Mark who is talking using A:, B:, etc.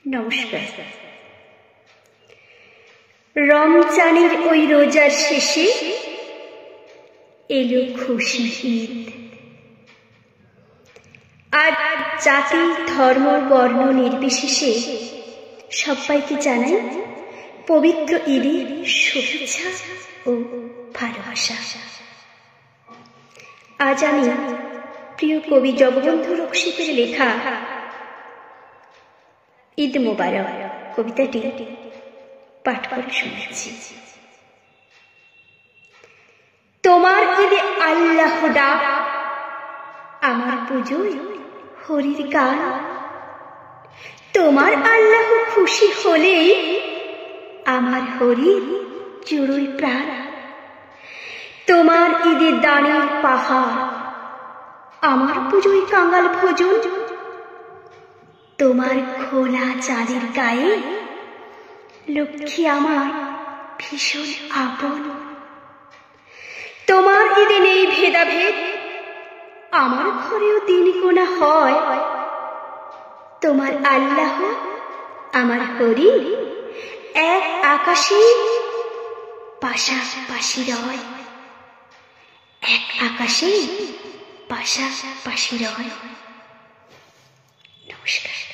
A: নমস্কার। রমজানের ওই রোজার শেষে এলো খুশি ঈদ। আজ জাতি ধর্ম বর্ণ নির্বিশেষে সবাইকে জানাই পবিত্র ঈদের শুভেচ্ছা ও ভালোবাসা। আজ আমি প্রিয় কবি জগবন্ধু রক্ষিতের লেখা ঈদ মোবারক কবিতাটি পাঠ করে শুনেছি। তোমার ঈদে আল্লাহ ডাক, আমার পুজোয় হরির গান। তোমার আল্লাহ খুশি হলেই আমার হরির জুড়োই প্রাণ। তোমার ঈদে দানের পাহাড়, আমার পুজোয় কাঙাল ভোজন। তোমার খোলা চাঁদের গায়ে লক্ষ্মী আমার ভীষণ আপন। তোমার ঈদে নেই ভেদাভেদ, আমার ঘরেও দিন গোনা হয়। তোমার আল্লাহ আমার হরি এক আকাশে পাশাপাশি রয়, এক আকাশে পাশাপাশি রয়। নমস্কার।